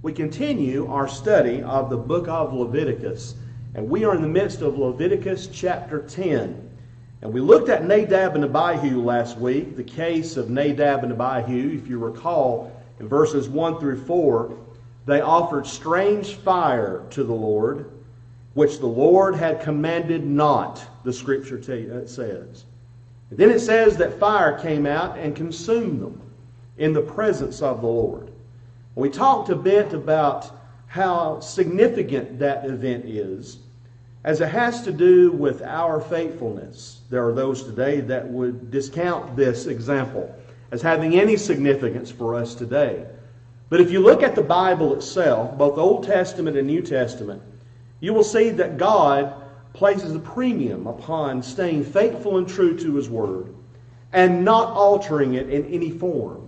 We continue our study of the book of Leviticus, and we are in the midst of Leviticus chapter 10. And we looked at Nadab and Abihu last week, the case of Nadab and Abihu. If you recall, in verses 1 through 4, they offered strange fire to the Lord, which the Lord had commanded not, the Scripture says. And then it says that fire came out and consumed them in the presence of the Lord. We talked a bit about how significant that event is, as it has to do with our faithfulness. There are those today that would discount this example as having any significance for us today. But if you look at the Bible itself, both Old Testament and New Testament, you will see that God places a premium upon staying faithful and true to His Word and not altering it in any form.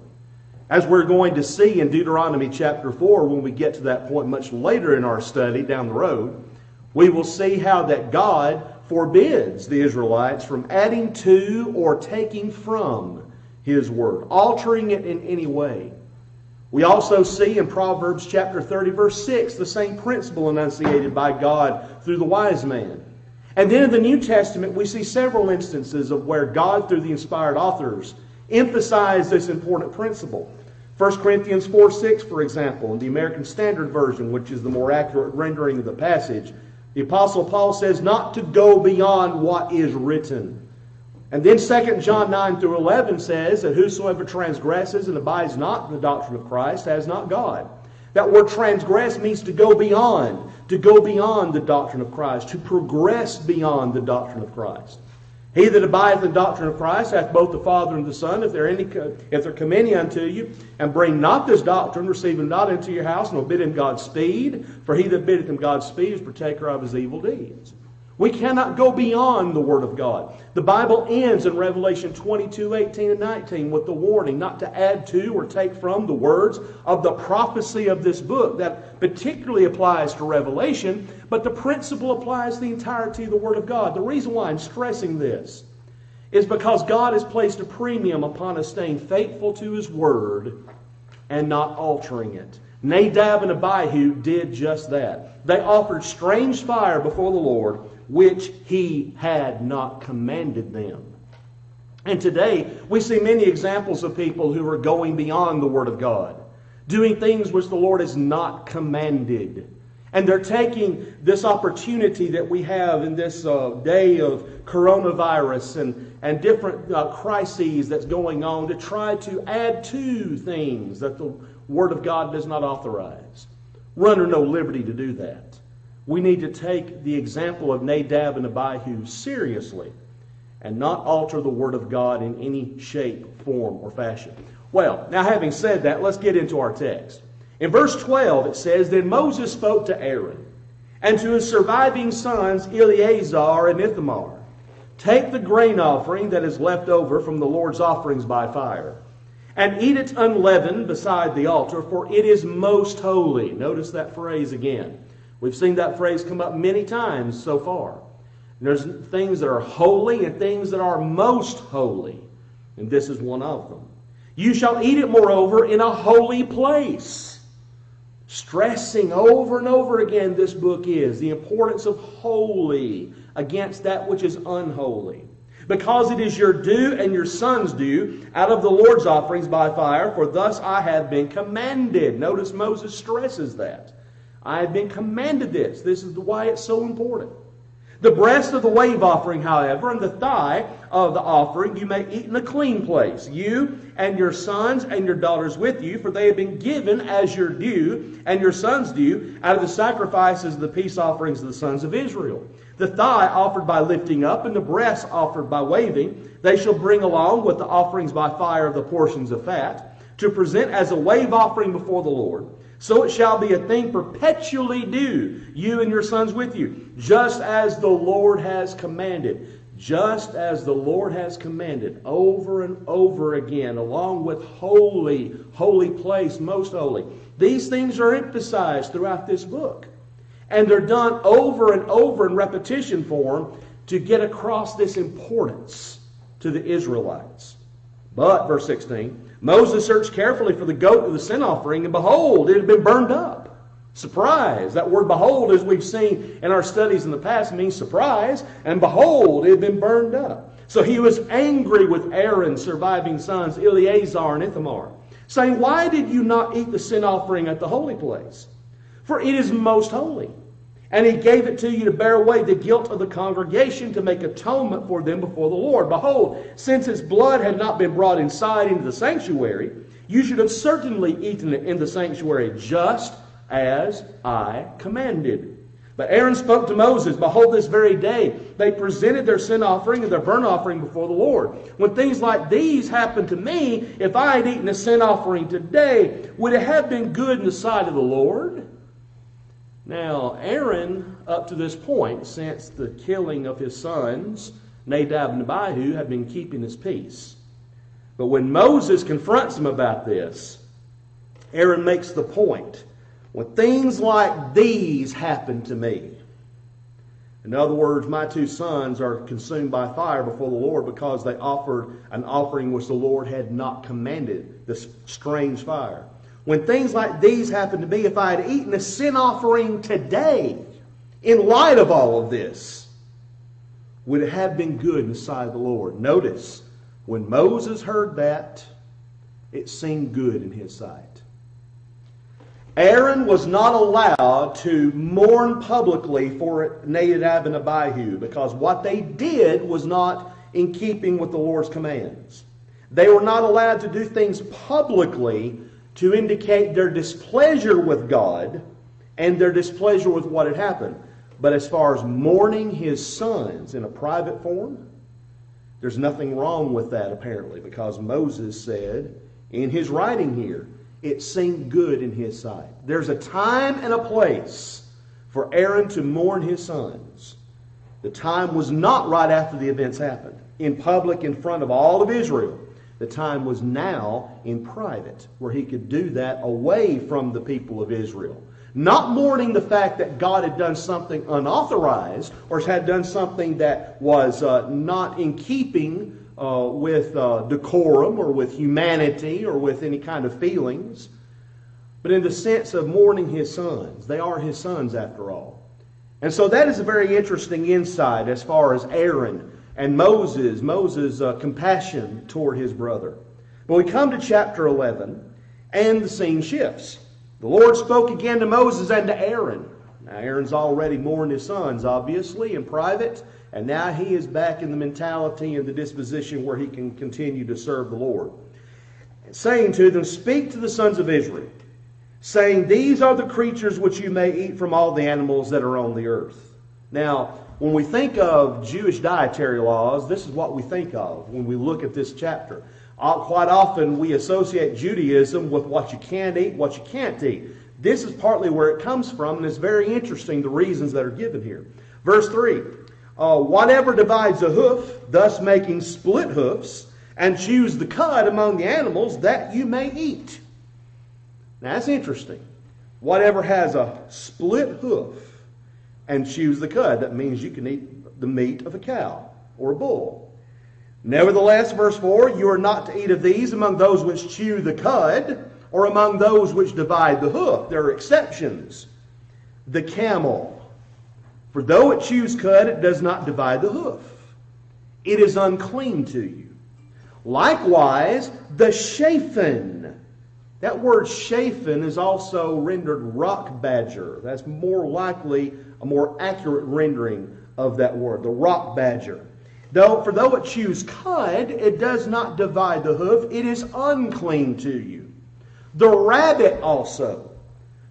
As we're going to see in Deuteronomy chapter 4, when we get to that point much later in our study down the road, we will see how that God forbids the Israelites from adding to or taking from His Word, altering it in any way. We also see in Proverbs chapter 30, verse 6, the same principle enunciated by God through the wise man. And then in the New Testament, we see several instances of where God, through the inspired authors, emphasized this important principle. 1 Corinthians 4:6, for example, in the American Standard Version, which is the more accurate rendering of the passage, the Apostle Paul says not to go beyond what is written. And then 2 John 9 through 11 says that whosoever transgresses and abides not in the doctrine of Christ has not God. That word transgress means to go beyond the doctrine of Christ, to progress beyond the doctrine of Christ. He that abideth in the doctrine of Christ hath both the Father and the Son. If there come any unto you, and bring not this doctrine, receive him not into your house, nor bid him Godspeed. For he that biddeth him Godspeed is partaker of his evil deeds. We cannot go beyond the Word of God. The Bible ends in Revelation 22:18 and 19 with the warning not to add to or take from the words of the prophecy of this book. That particularly applies to Revelation, but the principle applies to the entirety of the Word of God. The reason why I'm stressing this is because God has placed a premium upon us staying faithful to His Word and not altering it. Nadab and Abihu did just that. They offered strange fire before the Lord, which He had not commanded them. And today, we see many examples of people who are going beyond the Word of God, doing things which the Lord has not commanded. And they're taking this opportunity that we have in this day of coronavirus and different crises that's going on to try to add to things that the Word of God does not authorize. We're under no liberty to do that. We need to take the example of Nadab and Abihu seriously and not alter the Word of God in any shape, form, or fashion. Well, now having said that, let's get into our text. In verse 12 it says, Then Moses spoke to Aaron and to his surviving sons Eleazar and Ithamar, Take the grain offering that is left over from the Lord's offerings by fire, and eat it unleavened beside the altar, for it is most holy. Notice that phrase again. We've seen that phrase come up many times so far. And there's things that are holy and things that are most holy. And this is one of them. You shall eat it, moreover, in a holy place. Stressing over and over again, this book is the importance of holy against that which is unholy. Because it is your due and your son's due out of the Lord's offerings by fire, for thus I have been commanded. Notice Moses stresses that. I have been commanded this. This is why it's so important. The breast of the wave offering, however, and the thigh of the offering you may eat in a clean place, you and your sons and your daughters with you, for they have been given as your due and your sons' due out of the sacrifices of the peace offerings of the sons of Israel. The thigh offered by lifting up and the breast offered by waving, they shall bring along with the offerings by fire of the portions of fat, to present as a wave offering before the Lord. So it shall be a thing perpetually due, you and your sons with you, just as the Lord has commanded. Just as the Lord has commanded over and over again, along with holy, holy place, most holy. These things are emphasized throughout this book. And they're done over and over in repetition form to get across this importance to the Israelites. But, verse 16, Moses searched carefully for the goat of the sin offering, and behold, it had been burned up. Surprise. That word behold, as we've seen in our studies in the past, means surprise. And behold, it had been burned up. So he was angry with Aaron's surviving sons, Eleazar and Ithamar, saying, why did you not eat the sin offering at the holy place? For it is most holy. And he gave it to you to bear away the guilt of the congregation, to make atonement for them before the Lord. Behold, since its blood had not been brought inside into the sanctuary, you should have certainly eaten it in the sanctuary, just as I commanded. But Aaron spoke to Moses, behold, this very day they presented their sin offering and their burnt offering before the Lord. When things like these happened to me, if I had eaten a sin offering today, would it have been good in the sight of the Lord? Now, Aaron, up to this point, since the killing of his sons, Nadab and Abihu, had been keeping his peace. But when Moses confronts him about this, Aaron makes the point, when things like these happen to me. In other words, my two sons are consumed by fire before the Lord because they offered an offering which the Lord had not commanded, this strange fire. When things like these happen to me, if I had eaten a sin offering today, in light of all of this, would it have been good in the sight of the Lord? Notice, when Moses heard that, it seemed good in his sight. Aaron was not allowed to mourn publicly for Nadab and Abihu because what they did was not in keeping with the Lord's commands. They were not allowed to do things publicly to indicate their displeasure with God and their displeasure with what had happened. But as far as mourning his sons in a private form, there's nothing wrong with that apparently, because Moses said in his writing here, it seemed good in his sight. There's a time and a place for Aaron to mourn his sons. The time was not right after the events happened, in public in front of all of Israel. The time was now in private, where he could do that away from the people of Israel. Not mourning the fact that God had done something unauthorized or had done something that was not in keeping with decorum or with humanity or with any kind of feelings, but in the sense of mourning his sons. They are his sons after all. And so that is a very interesting insight as far as Aaron and Moses' compassion toward his brother. But we come to chapter 11, and the scene shifts. The Lord spoke again to Moses and to Aaron. Now Aaron's already mourned his sons, obviously, in private, and now he is back in the mentality and the disposition where he can continue to serve the Lord. Saying to them, speak to the sons of Israel, saying, these are the creatures which you may eat from all the animals that are on the earth. Now, when we think of Jewish dietary laws, this is what we think of when we look at this chapter. Quite often we associate Judaism with what you can eat, what you can't eat. This is partly where it comes from, and it's very interesting, the reasons that are given here. Verse 3, whatever divides a hoof, thus making split hoofs, and chews the cud among the animals, that you may eat. Now that's interesting. Whatever has a split hoof and chews the cud, that means you can eat the meat of a cow or a bull. Nevertheless, verse 4, you are not to eat of these among those which chew the cud, or among those which divide the hoof. There are exceptions. The camel, for though it chews cud, it does not divide the hoof. It is unclean to you. Likewise, the chafin. That word chafin is also rendered rock badger. That's more likely a more accurate rendering of that word, the rock badger. Though it chews cud, it does not divide the hoof. It is unclean to you. The rabbit also,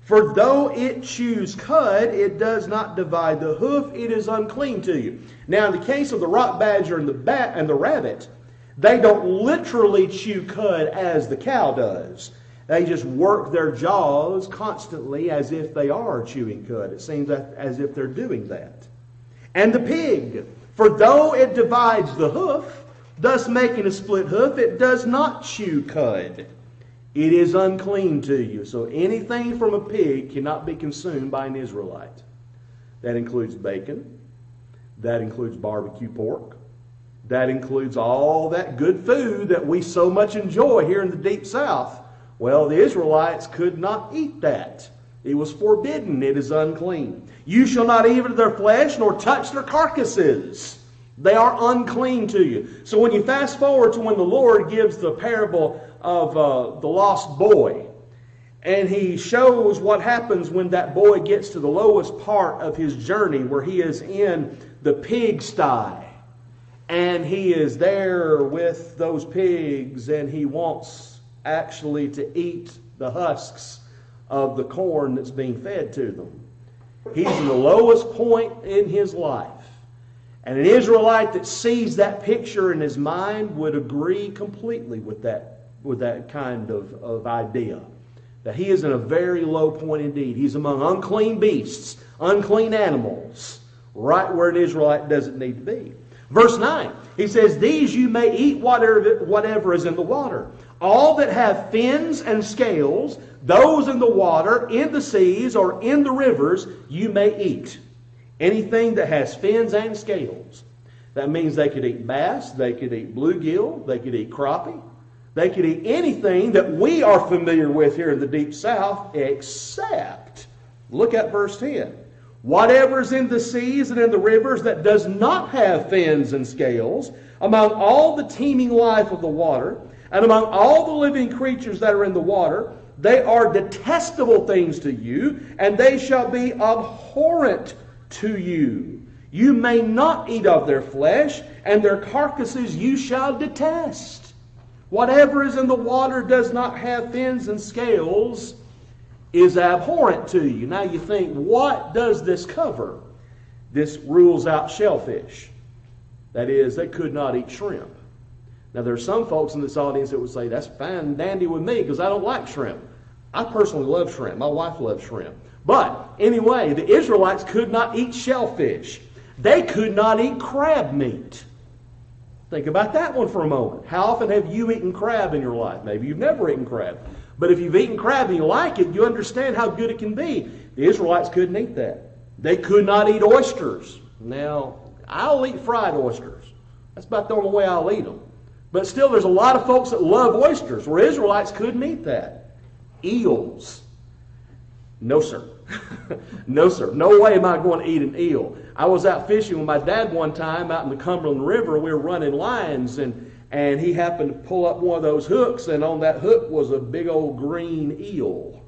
for though it chews cud, it does not divide the hoof. It is unclean to you. Now, in the case of the rock badger and the rabbit, they don't literally chew cud as the cow does. They just work their jaws constantly as if they are chewing cud. It seems as if they're doing that. And the pig, for though it divides the hoof, thus making a split hoof, it does not chew cud. It is unclean to you. So anything from a pig cannot be consumed by an Israelite. That includes bacon. That includes barbecue pork, That includes all that good food that we so much enjoy here in the Deep South. Well, the Israelites could not eat that. It was forbidden. It is unclean. You shall not eat of their flesh nor touch their carcasses. They are unclean to you. So when you fast forward to when the Lord gives the parable of the lost boy, and he shows what happens when that boy gets to the lowest part of his journey, where he is in the pigsty, and he is there with those pigs, and he wants actually to eat the husks of the corn that's being fed to them. He's in the lowest point in his life. And an Israelite that sees that picture in his mind would agree completely with that kind of idea. That he is in a very low point indeed. He's among unclean beasts, unclean animals, right where an Israelite doesn't need to be. Verse 9, he says, these you may eat whatever is in the water. All that have fins and scales, those in the water, in the seas, or in the rivers, you may eat. Anything that has fins and scales. That means they could eat bass, they could eat bluegill, they could eat crappie. They could eat anything that we are familiar with here in the Deep South, except, look at verse 10. Whatever is in the seas and in the rivers that does not have fins and scales, among all the teeming life of the water, and among all the living creatures that are in the water, they are detestable things to you, and they shall be abhorrent to you. You may not eat of their flesh, and their carcasses you shall detest. Whatever is in the water does not have fins and scales is abhorrent to you. Now you think, what does this cover? This rules out shellfish. That is, they could not eat shrimp. Now there are some folks in this audience that would say, that's fine and dandy with me because I don't like shrimp. I personally love shrimp. My wife loves shrimp. But anyway, the Israelites could not eat shellfish. They could not eat crab meat. Think about that one for a moment. How often have you eaten crab in your life? Maybe you've never eaten crab. But if you've eaten crab and you like it, you understand how good it can be. The Israelites couldn't eat that. They could not eat oysters. Now, I'll eat fried oysters. That's about the only way I'll eat them. But still, there's a lot of folks that love oysters, where Israelites couldn't eat that. Eels. No, sir. No, sir. No way am I going to eat an eel. I was out fishing with my dad one time out in the Cumberland River. We were running lines, and he happened to pull up one of those hooks, and on that hook was a big old green eel.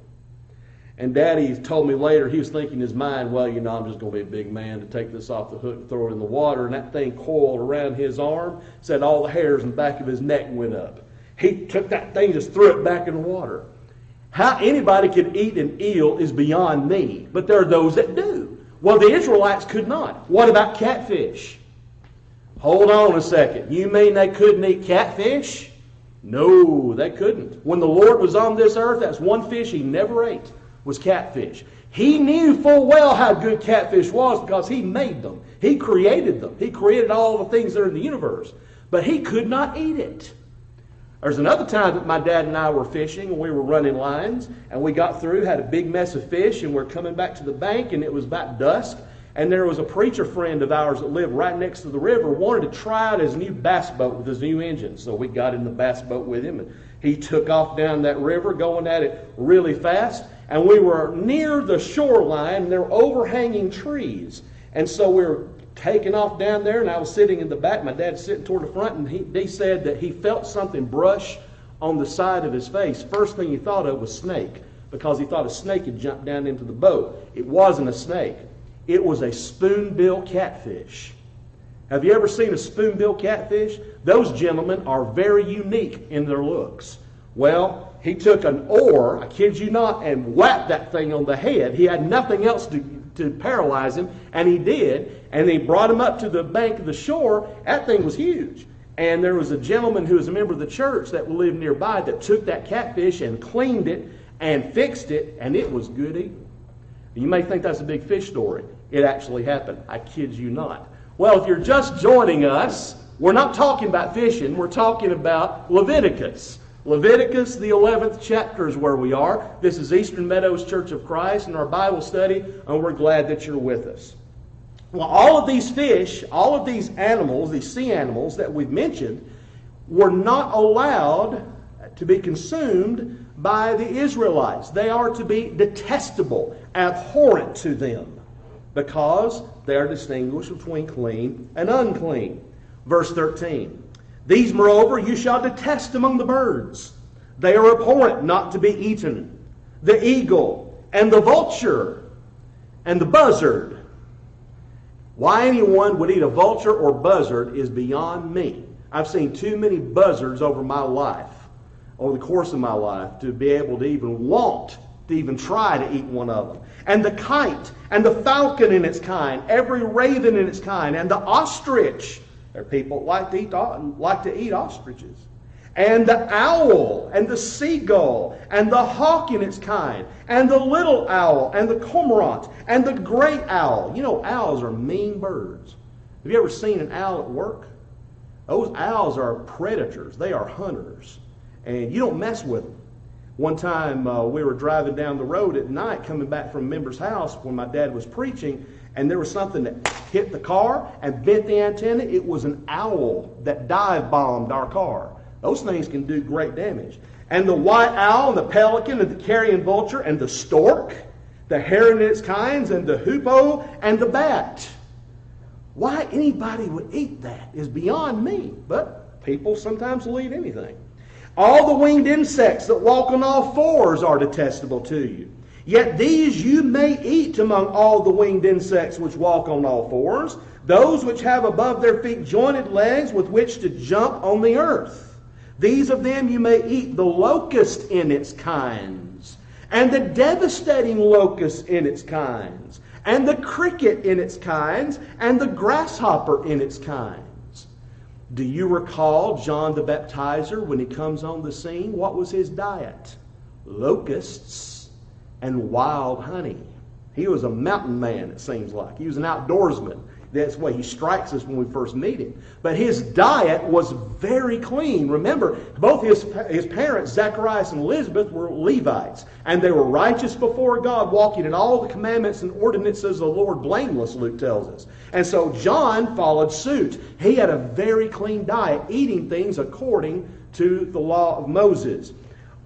And Daddy told me later, he was thinking in his mind, well, you know, I'm just going to be a big man to take this off the hook and throw it in the water. And that thing coiled around his arm, said all the hairs in the back of his neck went up. He took that thing, just threw it back in the water. How anybody could eat an eel is beyond me, but there are those that do. Well, the Israelites could not. What about catfish? Hold on a second. You mean they couldn't eat catfish? No, they couldn't. When the Lord was on this earth, that's one fish he never ate, was catfish. He knew full well how good catfish was because he made them. He created them. He created all the things that are in the universe. But he could not eat it. There's another time that my dad and I were fishing, and we were running lines, and we got through, had a big mess of fish, and we're coming back to the bank, and it was about dusk, and there was a preacher friend of ours that lived right next to the river, wanted to try out his new bass boat with his new engine. So we got in the bass boat with him, and he took off down that river, going at it really fast, and we were near the shoreline, and there were overhanging trees, and so we were taking off down there, and I was sitting in the back. My dad's sitting toward the front, and he said that he felt something brush on the side of his face. First thing he thought of was snake, because he thought a snake had jumped down into the boat. It wasn't a snake. It was a spoonbill catfish. Have you ever seen a spoonbill catfish? Those gentlemen are very unique in their looks. Well, he took an oar, I kid you not, and whacked that thing on the head. He had nothing else to paralyze him, and he did. And he brought him up to the bank of the shore. That thing was huge. And there was a gentleman who was a member of the church that lived nearby that took that catfish and cleaned it and fixed it, and it was good eating. You may think that's a big fish story. It actually happened. I kid you not. Well, if you're just joining us, we're not talking about fishing. We're talking about Leviticus. Leviticus, the 11th chapter is where we are. This is Eastern Meadows Church of Christ in our Bible study, and we're glad that you're with us. Well, all of these fish, all of these animals, these sea animals that we've mentioned, were not allowed to be consumed by the Israelites. They are to be detestable, abhorrent to them, because they are distinguished between clean and unclean. Verse 13, these, moreover, you shall detest among the birds. They are abhorrent, not to be eaten. The eagle, and the vulture, and the buzzard. Why anyone would eat a vulture or buzzard is beyond me. I've seen too many buzzards over my life, over the course of my life, to be able to even want to even try to eat one of them. And the kite, and the falcon in its kind, every raven in its kind, and the ostrich. There are people that like to eat ostriches. And the owl, and the seagull, and the hawk in its kind, and the little owl, and the cormorant, and the great owl. You know, owls are mean birds. Have you ever seen an owl at work? Those owls are predators. They are hunters. And you don't mess with them. One time we were driving down the road at night coming back from a member's house when my dad was preaching, and there was something that hit the car and bent the antenna. It was an owl that dive bombed our car. Those things can do great damage. And the white owl, and the pelican, and the carrion vulture, and the stork, the heron in its kinds, and the hoopoe, and the bat. Why anybody would eat that is beyond me. But people sometimes will eat anything. All the winged insects that walk on all fours are detestable to you. Yet these you may eat among all the winged insects which walk on all fours, those which have above their feet jointed legs with which to jump on the earth. These of them you may eat, the locust in its kinds, and the devastating locust in its kinds, and the cricket in its kinds, and the grasshopper in its kinds. Do you recall John the Baptizer when he comes on the scene? What was his diet? Locusts and wild honey. He was a mountain man, it seems like. He was an outdoorsman. That's the way he strikes us when we first meet him. But his diet was very clean. Remember, both his parents, Zacharias and Elizabeth, were Levites. And they were righteous before God, walking in all the commandments and ordinances of the Lord blameless, Luke tells us. And so John followed suit. He had a very clean diet, eating things according to the law of Moses.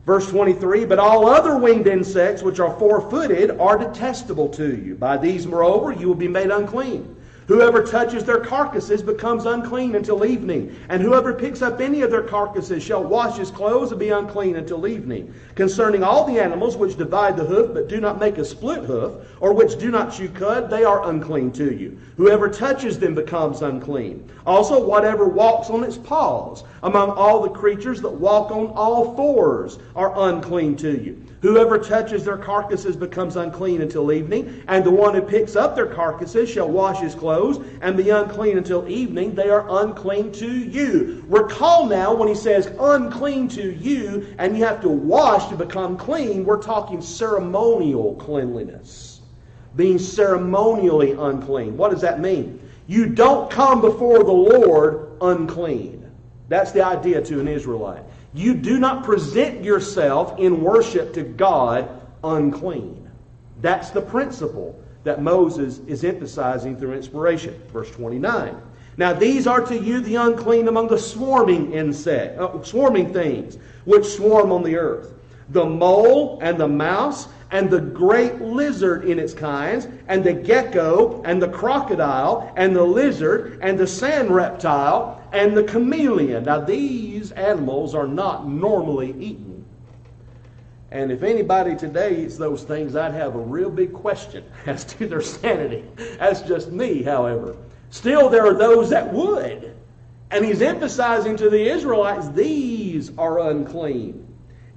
Verse 23, but all other winged insects which are four-footed are detestable to you. By these, moreover, you will be made unclean. Whoever touches their carcasses becomes unclean until evening. And whoever picks up any of their carcasses shall wash his clothes and be unclean until evening. Concerning all the animals which divide the hoof but do not make a split hoof, or which do not chew cud, they are unclean to you. Whoever touches them becomes unclean. Also, whatever walks on its paws, among all the creatures that walk on all fours, are unclean to you. Whoever touches their carcasses becomes unclean until evening, and the one who picks up their carcasses shall wash his clothes and be unclean until evening. They are unclean to you. Recall now when he says unclean to you, and you have to wash to become clean, we're talking ceremonial cleanliness. Being ceremonially unclean. What does that mean? You don't come before the Lord unclean. That's the idea to an Israelite. You do not present yourself in worship to God unclean. That's the principle that Moses is emphasizing through inspiration. Verse 29. Now these are to you the unclean among the swarming things which swarm on the earth. The mole and the mouse and the great lizard in its kinds, and the gecko and the crocodile and the lizard and the sand reptile and the chameleon. Now these animals are not normally eaten. And if anybody today eats those things, I'd have a real big question as to their sanity. That's just me, however. Still, there are those that would. And he's emphasizing to the Israelites, these are unclean.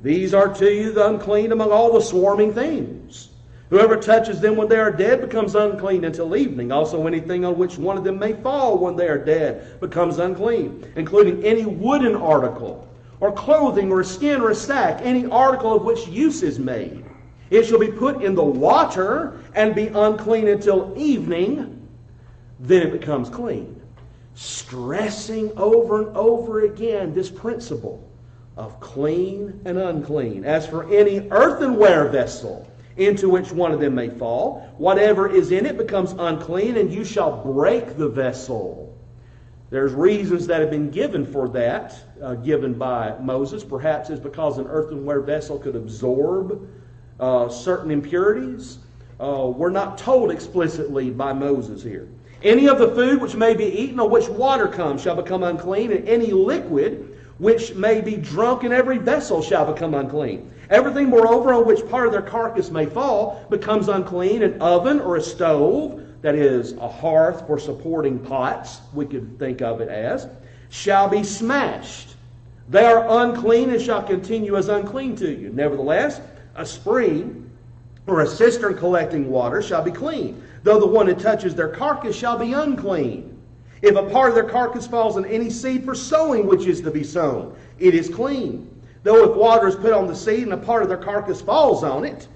These are to you the unclean among all the swarming things. Whoever touches them when they are dead becomes unclean until evening. Also anything on which one of them may fall when they are dead becomes unclean, including any wooden article, or clothing, or skin, or sack, any article of which use is made. It shall be put in the water and be unclean until evening, then it becomes clean. Stressing over and over again this principle of clean and unclean. As for any earthenware vessel into which one of them may fall. Whatever is in it becomes unclean, and you shall break the vessel. There's reasons that have been given for that, given by Moses. Perhaps it's because an earthenware vessel could absorb certain impurities. We're not told explicitly by Moses here. Any of the food which may be eaten, on which water comes, shall become unclean, and any liquid which may be drunk in every vessel shall become unclean. Everything, moreover, on which part of their carcass may fall, becomes unclean. An oven or a stove, that is, a hearth for supporting pots, we could think of it as, shall be smashed. They are unclean and shall continue as unclean to you. Nevertheless, a spring or a cistern collecting water shall be clean, though the one who touches their carcass shall be unclean. If a part of their carcass falls on any seed for sowing which is to be sown, it is clean. Though if water is put on the seed and a part of their carcass falls on it,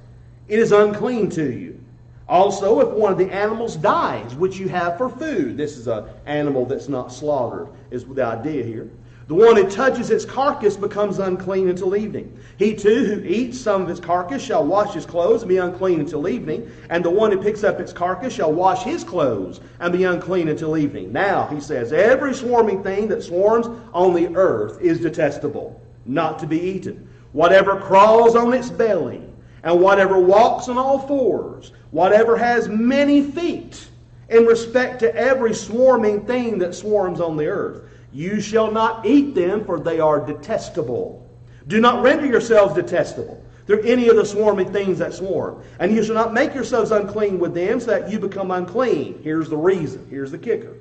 it is unclean to you. Also, if one of the animals dies, which you have for food, this is an animal that's not slaughtered, is the idea here. The one who touches its carcass becomes unclean until evening. He too who eats some of its carcass shall wash his clothes and be unclean until evening. And the one who picks up its carcass shall wash his clothes and be unclean until evening. Now, he says, every swarming thing that swarms on the earth is detestable, not to be eaten. Whatever crawls on its belly, and whatever walks on all fours, whatever has many feet, in respect to every swarming thing that swarms on the earth. You shall not eat them, for they are detestable. Do not render yourselves detestable through any of the swarming things that swarm. And you shall not make yourselves unclean with them, so that you become unclean. Here's the reason. Here's the kicker.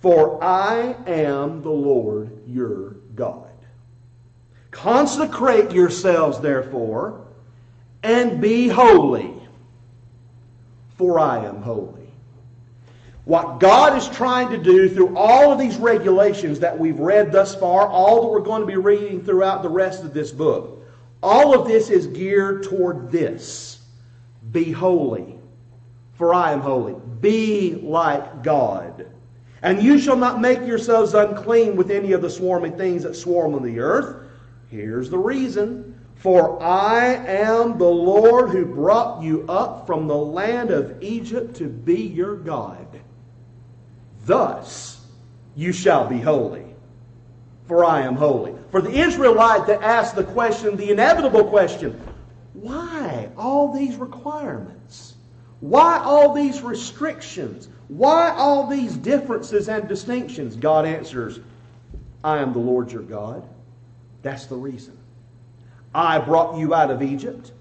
For I am the Lord your God. Consecrate yourselves, therefore, and be holy, for I am holy. What God is trying to do through all of these regulations that we've read thus far, all that we're going to be reading throughout the rest of this book, all of this is geared toward this. Be holy, for I am holy. Be like God. And you shall not make yourselves unclean with any of the swarming things that swarm on the earth. Here's the reason. For I am the Lord who brought you up from the land of Egypt to be your God. Thus you shall be holy, for I am holy. For the Israelite that asked the question, the inevitable question, why all these requirements? Why all these restrictions? Why all these differences and distinctions? God answers, I am the Lord your God. That's the reason. I brought you out of Egypt.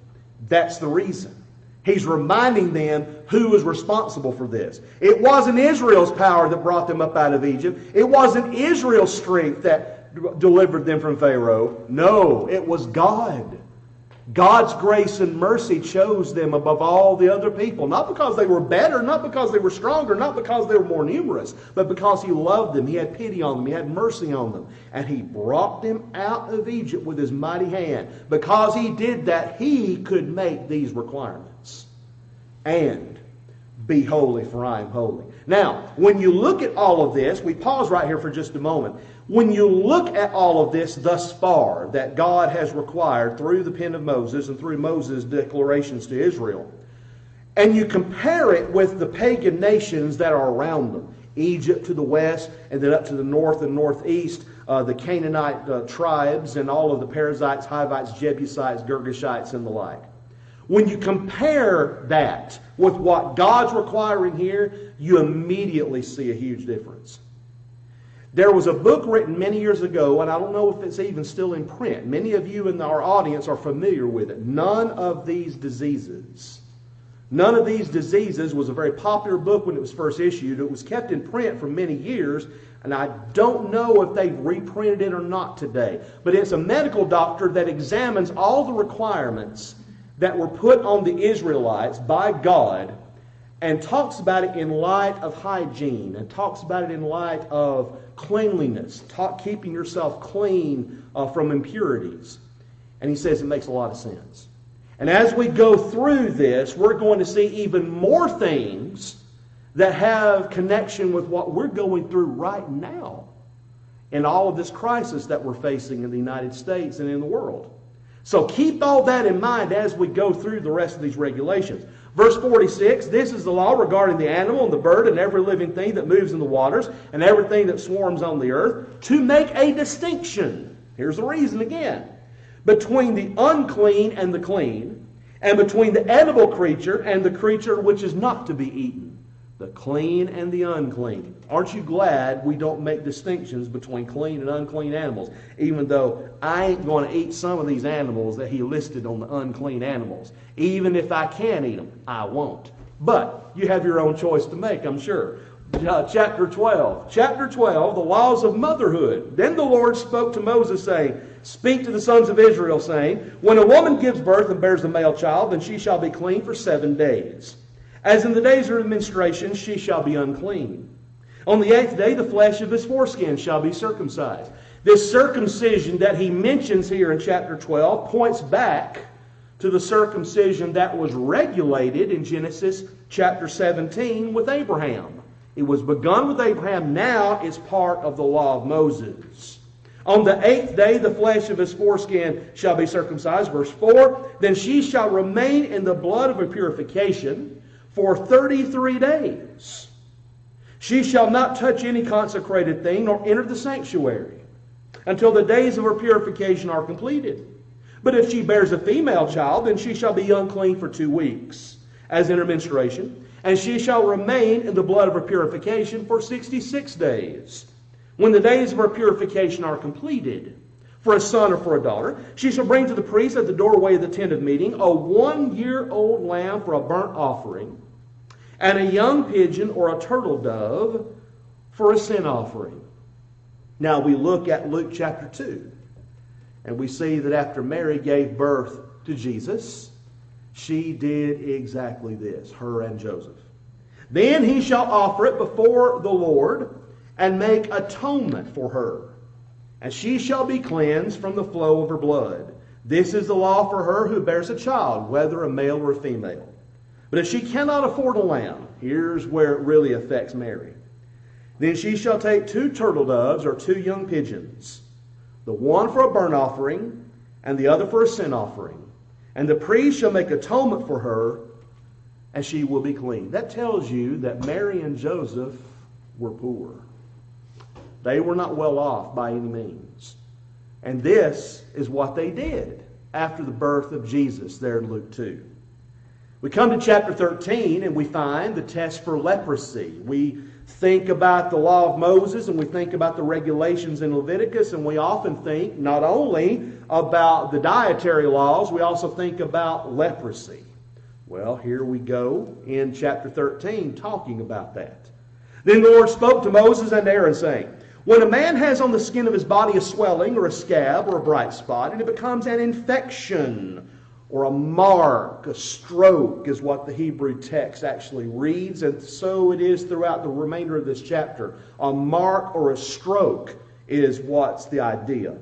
That's the reason. He's reminding them who was responsible for this. It wasn't Israel's power that brought them up out of Egypt. It wasn't Israel's strength that delivered them from Pharaoh. No, it was God. God's grace and mercy chose them above all the other people. Not because they were better, not because they were stronger, not because they were more numerous, but because He loved them. He had pity on them. He had mercy on them. And He brought them out of Egypt with His mighty hand. Because He did that, He could make these requirements. And be holy, for I am holy. Now, when you look at all of this, we pause right here for just a moment. When you look at all of this thus far that God has required through the pen of Moses and through Moses' declarations to Israel, and you compare it with the pagan nations that are around them, Egypt to the west, and then up to the north and northeast, the Canaanite tribes and all of the Perizzites, Hivites, Jebusites, Girgashites, and the like. When you compare that with what God's requiring here, you immediately see a huge difference. There was a book written many years ago, and I don't know if it's even still in print. Many of you in our audience are familiar with it. None of These Diseases. None of These Diseases was a very popular book when it was first issued. It was kept in print for many years, and I don't know if they've reprinted it or not today. But it's a medical doctor that examines all the requirements that were put on the Israelites by God and talks about it in light of hygiene and talks about it in light of cleanliness, keeping yourself clean from impurities. And he says it makes a lot of sense. And as we go through this, we're going to see even more things that have connection with what we're going through right now in all of this crisis that we're facing in the United States and in the world. So keep all that in mind as we go through the rest of these regulations. Verse 46, this is the law regarding the animal and the bird and every living thing that moves in the waters and everything that swarms on the earth, to make a distinction. Here's the reason again. Between the unclean and the clean, and between the edible creature and the creature which is not to be eaten. The clean and the unclean. Aren't you glad we don't make distinctions between clean and unclean animals? Even though I ain't going to eat some of these animals that he listed on the unclean animals. Even if I can eat them, I won't. But you have your own choice to make, I'm sure. Chapter 12. Chapter 12, the laws of motherhood. Then the Lord spoke to Moses, saying, Speak to the sons of Israel, saying, When a woman gives birth and bears a male child, then she shall be clean for 7 days. As in the days of her menstruation, she shall be unclean. On the 8th day, the flesh of his foreskin shall be circumcised. This circumcision that he mentions here in chapter 12 points back to the circumcision that was regulated in Genesis chapter 17 with Abraham. It was begun with Abraham. Now it's part of the law of Moses. On the 8th day, the flesh of his foreskin shall be circumcised. Verse 4, Then she shall remain in the blood of a purification for 33 days. She shall not touch any consecrated thing, nor enter the sanctuary, until the days of her purification are completed. But if she bears a female child, then she shall be unclean for 2 weeks, as in her menstruation, and she shall remain in the blood of her purification for 66 days. When the days of her purification are completed, for a son or for a daughter, she shall bring to the priest at the doorway of the tent of meeting a 1-year-old lamb for a burnt offering, and a young pigeon or a turtle dove for a sin offering. Now we look at Luke chapter 2, and we see that after Mary gave birth to Jesus, she did exactly this, her and Joseph. Then he shall offer it before the Lord and make atonement for her. And she shall be cleansed from the flow of her blood. This is the law for her who bears a child, whether a male or a female. But if she cannot afford a lamb, here's where it really affects Mary. Then she shall take 2 turtle doves or 2 young pigeons, the one for a burnt offering and the other for a sin offering. And the priest shall make atonement for her, and she will be clean. That tells you that Mary and Joseph were poor. They were not well off by any means. And this is what they did after the birth of Jesus there in Luke 2. We come to chapter 13 and we find the test for leprosy. We think about the law of Moses and we think about the regulations in Leviticus, and we often think not only about the dietary laws, we also think about leprosy. Well, here we go in chapter 13 talking about that. Then the Lord spoke to Moses and Aaron, saying, When a man has on the skin of his body a swelling or a scab or a bright spot, and it becomes an infection or a mark, a stroke is what the Hebrew text actually reads, and so it is throughout the remainder of this chapter. A mark or a stroke is what's the idea.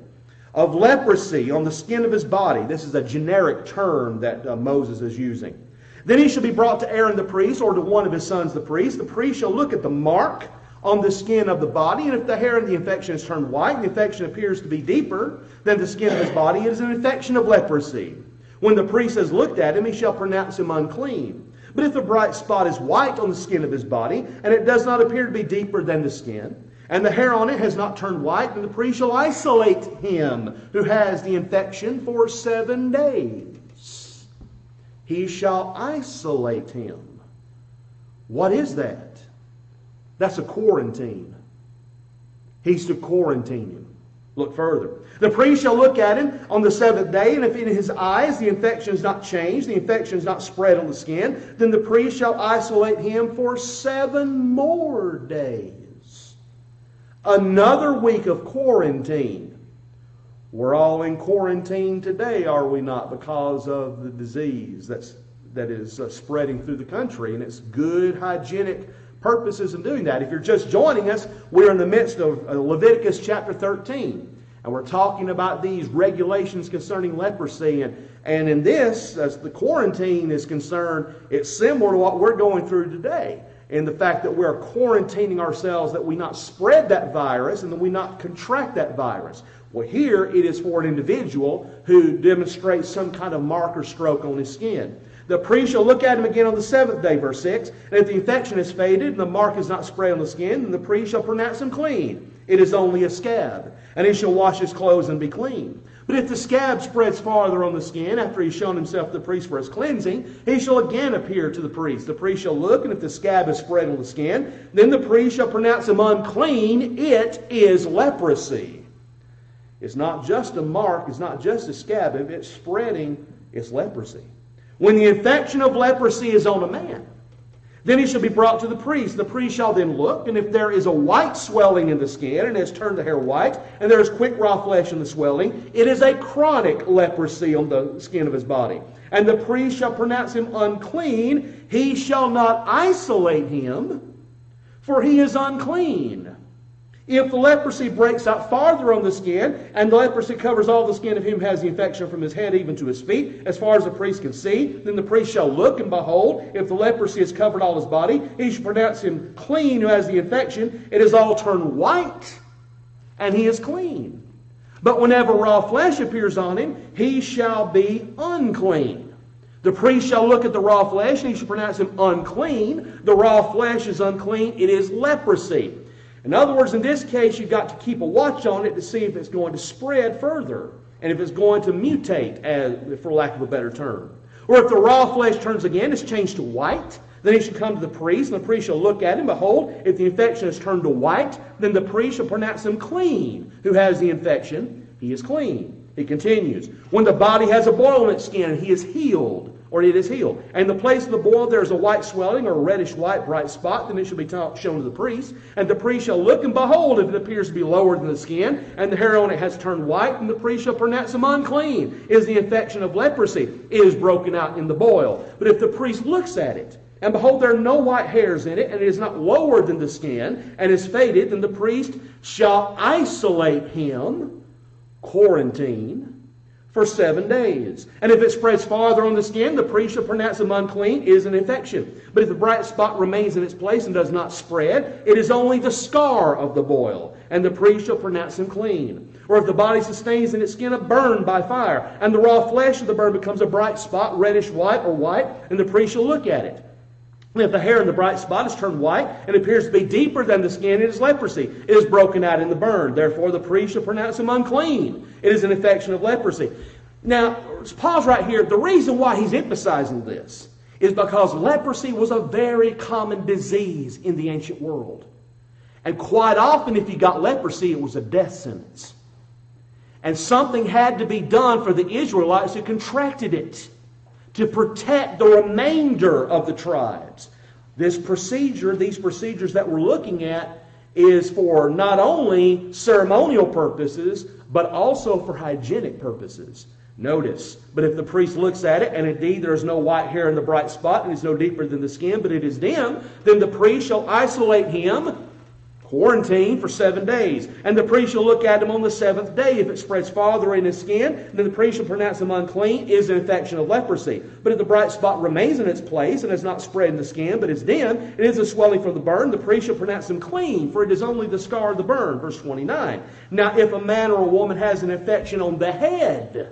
Of leprosy on the skin of his body. This is a generic term that Moses is using. Then he shall be brought to Aaron the priest, or to one of his sons the priest. The priest shall look at the mark on the skin of the body, and if the hair of the infection is turned white, and the infection appears to be deeper than the skin of his body, it is an infection of leprosy. When the priest has looked at him, he shall pronounce him unclean. But if the bright spot is white on the skin of his body, and it does not appear to be deeper than the skin, and the hair on it has not turned white, then the priest shall isolate him who has the infection for 7 days. He shall isolate him. What is that? That's a quarantine. He's to quarantine him. Look further. The priest shall look at him on the 7th day, and if in his eyes the infection is not changed, the infection is not spread on the skin, then the priest shall isolate him for 7 more days. Another week of quarantine. We're all in quarantine today, are we not? Because of the disease that is spreading through the country, and it's good hygienic purposes in doing that. If you're just joining us, we're in the midst of Leviticus chapter 13. And we're talking about these regulations concerning leprosy. And in this, as the quarantine is concerned, it's similar to what we're going through today. In the fact that we're quarantining ourselves, that we not spread that virus and that we not contract that virus. Well, here it is for an individual who demonstrates some kind of mark or stroke on his skin. The priest shall look at him again on the seventh day, verse 6. And if the infection is faded and the mark is not spread on the skin, then the priest shall pronounce him clean. It is only a scab. And he shall wash his clothes and be clean. But if the scab spreads farther on the skin, after he's shown himself to the priest for his cleansing, he shall again appear to the priest. The priest shall look, and if the scab is spread on the skin, then the priest shall pronounce him unclean. It is leprosy. It's not just a mark, it's not just a scab. If it's spreading, it's leprosy. When the infection of leprosy is on a man, then he shall be brought to the priest. The priest shall then look, and if there is a white swelling in the skin, and has turned the hair white, and there is quick raw flesh in the swelling, it is a chronic leprosy on the skin of his body. And the priest shall pronounce him unclean. He shall not isolate him, for he is unclean. If the leprosy breaks out farther on the skin, and the leprosy covers all the skin of him who has the infection from his head even to his feet, as far as the priest can see, then the priest shall look, and behold, if the leprosy has covered all his body, he shall pronounce him clean who has the infection. It is all turned white, and he is clean. But whenever raw flesh appears on him, he shall be unclean. The priest shall look at the raw flesh, and he shall pronounce him unclean. The raw flesh is unclean. It is leprosy. In other words, in this case, you've got to keep a watch on it to see if it's going to spread further and if it's going to mutate, for lack of a better term. Or if the raw flesh turns again, it's changed to white, then he shall come to the priest, and the priest shall look at him. Behold, if the infection has turned to white, then the priest shall pronounce him clean. Who has the infection, he is clean. He continues. When the body has a boil on its skin, he is healed. Or it is healed. And in the place of the boil there is a white swelling or a reddish white bright spot, then it shall be shown to the priest. And the priest shall look, and behold, if it appears to be lower than the skin, and the hair on it has turned white, and the priest shall pronounce him unclean. Is the infection of leprosy is broken out in the boil. But if the priest looks at it, and behold, there are no white hairs in it, and it is not lower than the skin, and is faded, then the priest shall isolate him, quarantine, for 7 days. And if it spreads farther on the skin, the priest shall pronounce him unclean. It is an infection. But if the bright spot remains in its place and does not spread, it is only the scar of the boil, and the priest shall pronounce him clean. Or if the body sustains in its skin a burn by fire, and the raw flesh of the burn becomes a bright spot, reddish white or white, and the priest shall look at it. And if the hair in the bright spot is turned white and appears to be deeper than the skin, it is leprosy. It is broken out in the burn. Therefore, the priest shall pronounce him unclean. It is an infection of leprosy. Now, let's pause right here. The reason why he's emphasizing this is because leprosy was a very common disease in the ancient world. And quite often, if you got leprosy, it was a death sentence. And something had to be done for the Israelites who contracted it, to protect the remainder of the tribes. These procedures that we're looking at, is for not only ceremonial purposes, but also for hygienic purposes. Notice, but if the priest looks at it, and indeed there is no white hair in the bright spot, and it's no deeper than the skin, but it is dim, then the priest shall isolate him, quarantine, for 7 days. And the priest shall look at him on the 7th day. If it spreads farther in his skin, then the priest shall pronounce him unclean. It is an infection of leprosy. But if the bright spot remains in its place and has not spread in the skin, but is dim, it is a swelling from the burn, the priest shall pronounce him clean, for it is only the scar of the burn. Verse 29. Now, if a man or a woman has an infection on the head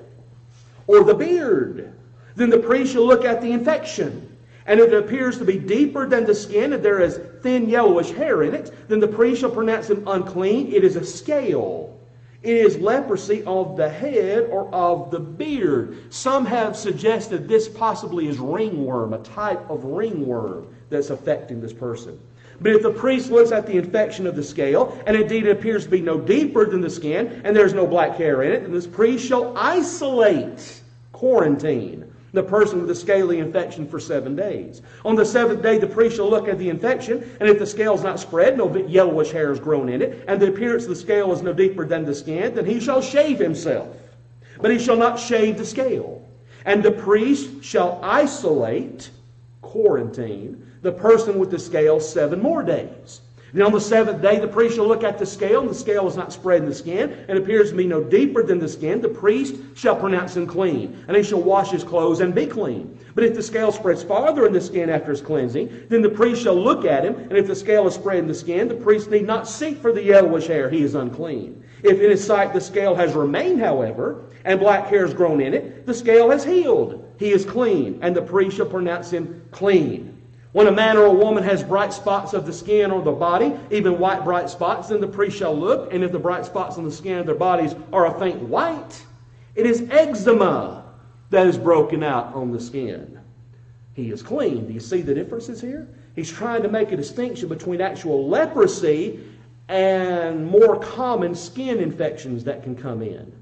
or the beard, then the priest shall look at the infection. And if it appears to be deeper than the skin, and there is thin yellowish hair in it, then the priest shall pronounce him unclean. It is a scale. It is leprosy of the head or of the beard. Some have suggested this possibly is ringworm, a type of ringworm that's affecting this person. But if the priest looks at the infection of the scale, and indeed it appears to be no deeper than the skin, and there's no black hair in it, then this priest shall isolate, quarantine, the person with the scaly infection for 7 days. On the 7th day, the priest shall look at the infection, and if the scale is not spread, no yellowish hair is grown in it, and the appearance of the scale is no deeper than the skin, then he shall shave himself. But he shall not shave the scale. And the priest shall isolate, quarantine, the person with the scale 7 more days. And on the 7th day, the priest shall look at the scale, and the scale is not spread in the skin, and appears to be no deeper than the skin. The priest shall pronounce him clean, and he shall wash his clothes and be clean. But if the scale spreads farther in the skin after his cleansing, then the priest shall look at him, and if the scale is spread in the skin, the priest need not seek for the yellowish hair. He is unclean. If in his sight the scale has remained, however, and black hair has grown in it, the scale has healed. He is clean, and the priest shall pronounce him clean. When a man or a woman has bright spots of the skin or the body, even white bright spots, then the priest shall look, and if the bright spots on the skin of their bodies are a faint white, it is eczema that is broken out on the skin. He is clean. Do you see the differences here? He's trying to make a distinction between actual leprosy and more common skin infections that can come in.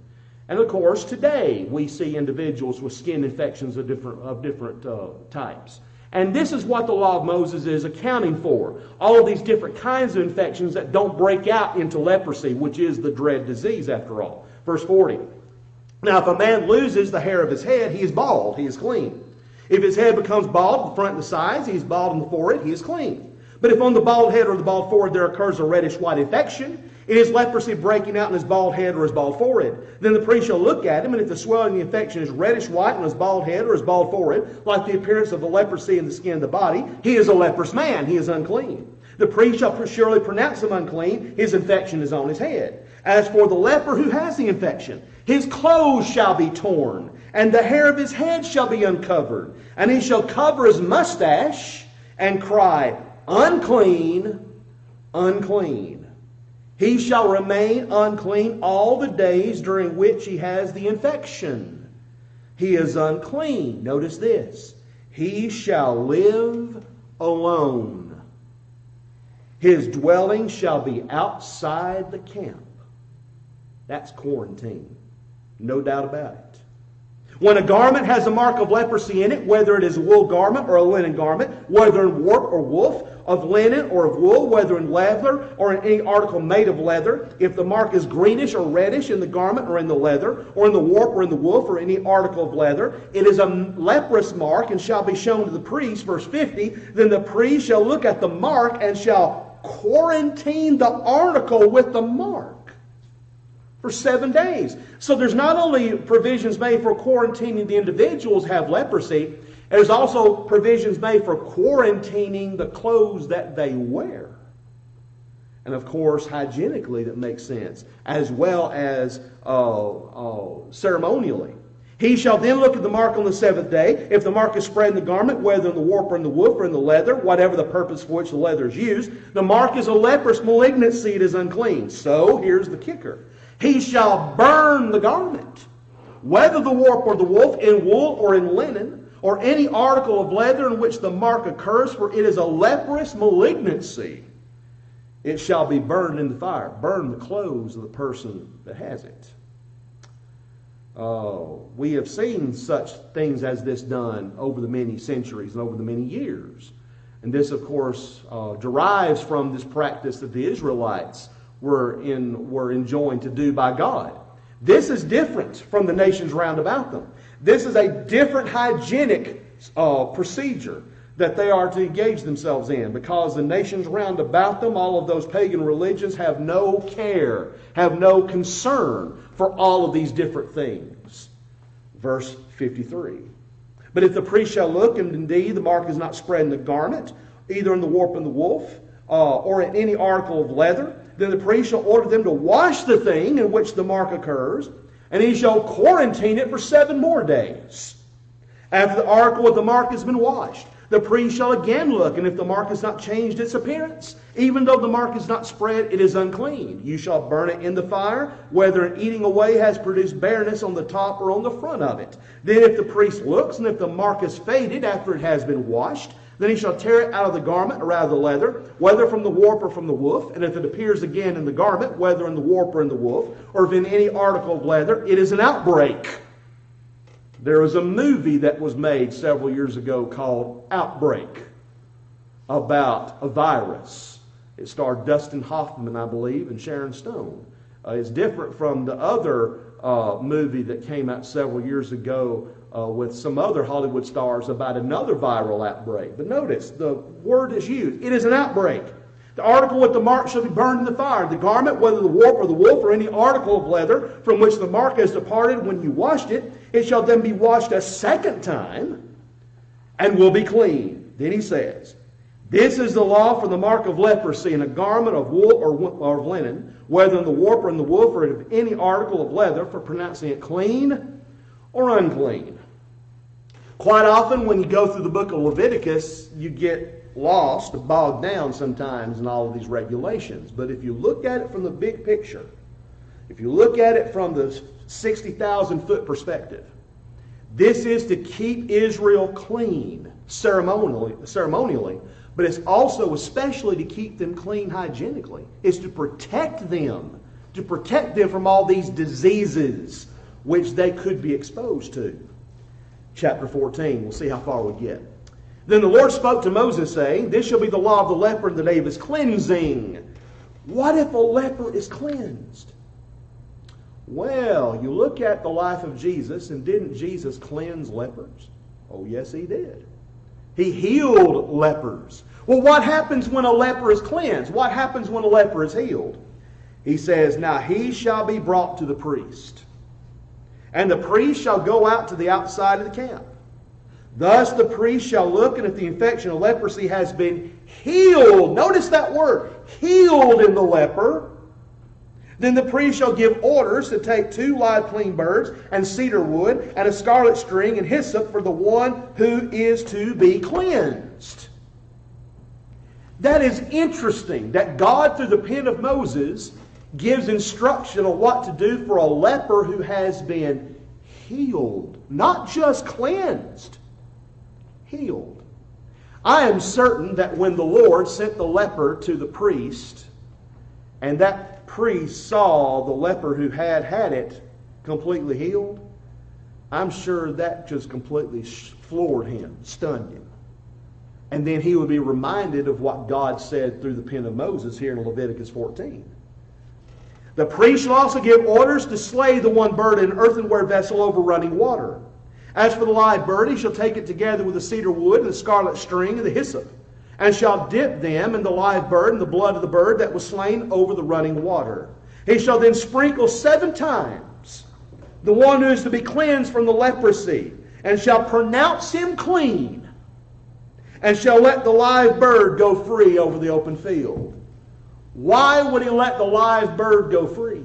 And of course, today we see individuals with skin infections of different types. And this is what the law of Moses is accounting for. All of these different kinds of infections that don't break out into leprosy, which is the dread disease after all. Verse 40. Now if a man loses the hair of his head, he is bald, he is clean. If his head becomes bald, the front and the sides, he is bald on the forehead, he is clean. But if on the bald head or the bald forehead there occurs a reddish-white infection, it is leprosy breaking out in his bald head or his bald forehead. Then the priest shall look at him, and if the swelling of the infection is reddish-white on his bald head or his bald forehead, like the appearance of the leprosy in the skin of the body, he is a leprous man, he is unclean. The priest shall surely pronounce him unclean, his infection is on his head. As for the leper who has the infection, his clothes shall be torn, and the hair of his head shall be uncovered, and he shall cover his mustache and cry, unclean, unclean. He shall remain unclean all the days during which he has the infection. He is unclean. Notice this. He shall live alone. His dwelling shall be outside the camp. That's quarantine. No doubt about it. When a garment has a mark of leprosy in it, whether it is a wool garment or a linen garment, whether in warp or woof, of linen or of wool, whether in leather or in any article made of leather, if the mark is greenish or reddish in the garment or in the leather, or in the warp or in the woof or any article of leather, it is a leprous mark and shall be shown to the priest. Verse 50, then the priest shall look at the mark and shall quarantine the article with the mark for 7 days. So there's not only provisions made for quarantining the individuals who have leprosy, there's also provisions made for quarantining the clothes that they wear. And of course, hygienically, that makes sense, as well as ceremonially. He shall then look at the mark on the seventh day. If the mark is spread in the garment, whether in the warp or in the woof or in the leather, whatever the purpose for which the leather is used, the mark is a leprous malignancy, it is unclean. So, here's the kicker. He shall burn the garment, whether the warp or the woof, in wool or in linen, or any article of leather in which the mark occurs, for it is a leprous malignancy. It shall be burned in the fire. Burn the clothes of the person that has it. We have seen such things as this done over the many centuries and over the many years. And this, of course, derives from this practice that the Israelites were enjoined to do by God. This is different from the nations round about them. This is a different hygienic procedure that they are to engage themselves in, because the nations round about them, all of those pagan religions, have no care, have no concern for all of these different things. Verse 53. But if the priest shall look, and indeed the mark is not spread in the garment, either in the warp and the woof, or in any article of leather, then the priest shall order them to wash the thing in which the mark occurs, and he shall quarantine it for 7 more days. After the article with the mark has been washed, the priest shall again look, and if the mark has not changed its appearance, even though the mark is not spread, it is unclean. You shall burn it in the fire, whether in eating away has produced bareness on the top or on the front of it. Then if the priest looks, and if the mark is faded after it has been washed, then he shall tear it out of the garment or out of the leather, whether from the warp or from the woof. And if it appears again in the garment, whether in the warp or in the woof, or if in any article of leather, it is an outbreak. There was a movie that was made several years ago called Outbreak, about a virus. It starred Dustin Hoffman, I believe, and Sharon Stone. It's different from the other movie that came out several years ago with some other Hollywood stars about another viral outbreak. But notice, the word is used. It is an outbreak. The article with the mark shall be burned in the fire. The garment, whether the warp or the woof, or any article of leather from which the mark has departed when you washed it, it shall then be washed a second time and will be clean. Then he says, This is the law for the mark of leprosy in a garment of wool or of linen, whether in the warp or in the woof, or of any article of leather, for pronouncing it clean or unclean. Quite often when you go through the book of Leviticus, you get lost, bogged down sometimes in all of these regulations. But if you look at it from the big picture, if you look at it from the 60,000-foot perspective, this is to keep Israel clean ceremonially, but it's also especially to keep them clean hygienically. It's to protect them from all these diseases which they could be exposed to. Chapter 14, we'll see how far we get. Then the Lord spoke to Moses, saying, This shall be the law of the leper in the day of his cleansing. What if a leper is cleansed? Well, you look at the life of Jesus, and didn't Jesus cleanse lepers? Oh, yes, he did. He healed lepers. Well, what happens when a leper is cleansed? What happens when a leper is healed? He says, Now he shall be brought to the priest, and the priest shall go out to the outside of the camp. Thus the priest shall look, and if the infection of leprosy has been healed, notice that word, healed in the leper, then the priest shall give orders to take 2 live clean birds, and cedar wood, and a scarlet string, and hyssop for the one who is to be cleansed. That is interesting, that God, through the pen of Moses, gives instruction on what to do for a leper who has been healed. Not just cleansed, healed. I am certain that when the Lord sent the leper to the priest, and that priest saw the leper who had it completely healed, I'm sure that just completely floored him, stunned him. And then he would be reminded of what God said through the pen of Moses here in Leviticus 14. The priest shall also give orders to slay the one bird in an earthenware vessel over running water. As for the live bird, he shall take it together with the cedar wood and the scarlet string and the hyssop, and shall dip them in the live bird and the blood of the bird that was slain over the running water. He shall then sprinkle 7 times the one who is to be cleansed from the leprosy, and shall pronounce him clean, and shall let the live bird go free over the open field. Why would he let the live bird go free?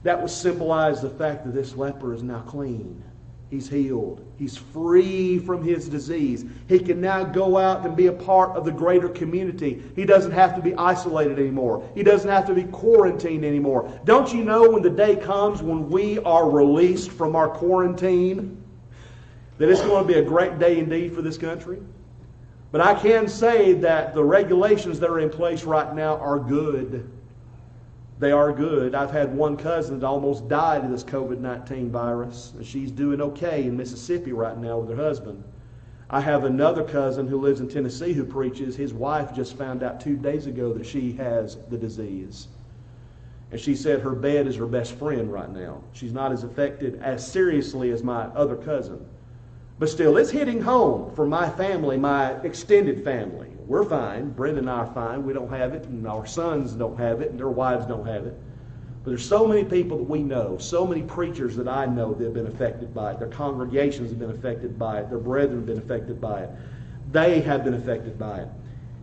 That would symbolize the fact that this leper is now clean. He's healed. He's free from his disease. He can now go out and be a part of the greater community. He doesn't have to be isolated anymore. He doesn't have to be quarantined anymore. Don't you know when the day comes when we are released from our quarantine, that it's going to be a great day indeed for this country? But I can say that the regulations that are in place right now are good. They are good. I've had one cousin that almost died of this COVID-19 virus. She's doing okay in Mississippi right now with her husband. I have another cousin who lives in Tennessee who preaches. His wife just found out 2 days ago that she has the disease. And she said her bed is her best friend right now. She's not as affected as seriously as my other cousin. But still, it's hitting home for my family, my extended family. We're fine. Brenda and I are fine. We don't have it, and our sons don't have it, and their wives don't have it. But there's so many people that we know, so many preachers that I know that have been affected by it. Their congregations have been affected by it. Their brethren have been affected by it. They have been affected by it.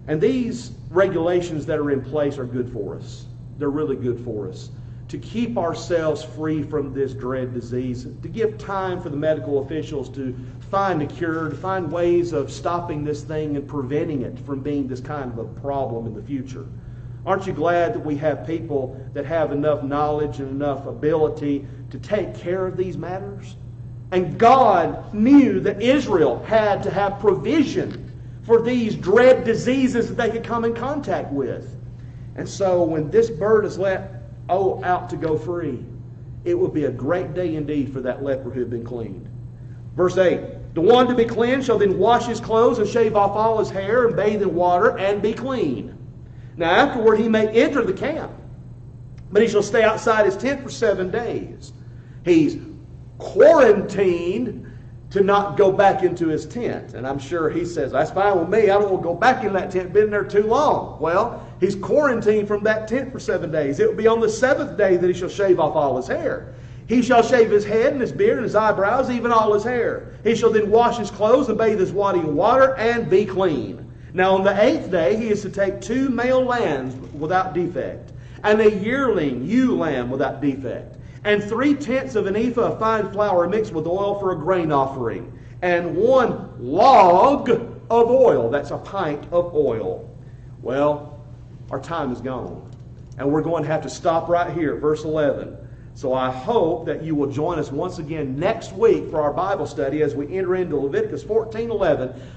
And these regulations that are in place are good for us. They're really good for us. To keep ourselves free from this dread disease, to give time for the medical officials to find a cure, to find ways of stopping this thing and preventing it from being this kind of a problem in the future. Aren't you glad that we have people that have enough knowledge and enough ability to take care of these matters? And God knew that Israel had to have provision for these dread diseases that they could come in contact with. And so when this bird is let out to go free, it will be a great day indeed for that leper who had been cleaned. Verse 8, the one to be cleansed shall then wash his clothes and shave off all his hair and bathe in water and be clean. Now afterward he may enter the camp, but he shall stay outside his tent for 7 days. He's quarantined to not go back into his tent. And I'm sure he says, that's fine with me. I don't want to go back in that tent. Been there too long. Well, he's quarantined from that tent for 7 days. It will be on the 7th day that he shall shave off all his hair. He shall shave his head and his beard and his eyebrows, even all his hair. He shall then wash his clothes and bathe his body in water and be clean. Now on the 8th day he is to take 2 male lambs without defect, and a yearling ewe lamb without defect, and 3/10 of an ephah of fine flour mixed with oil for a grain offering, and 1 log of oil. That's a pint of oil. Well, our time is gone, and we're going to have to stop right here at verse 11. So I hope that you will join us once again next week for our Bible study as we enter into Leviticus 14:11.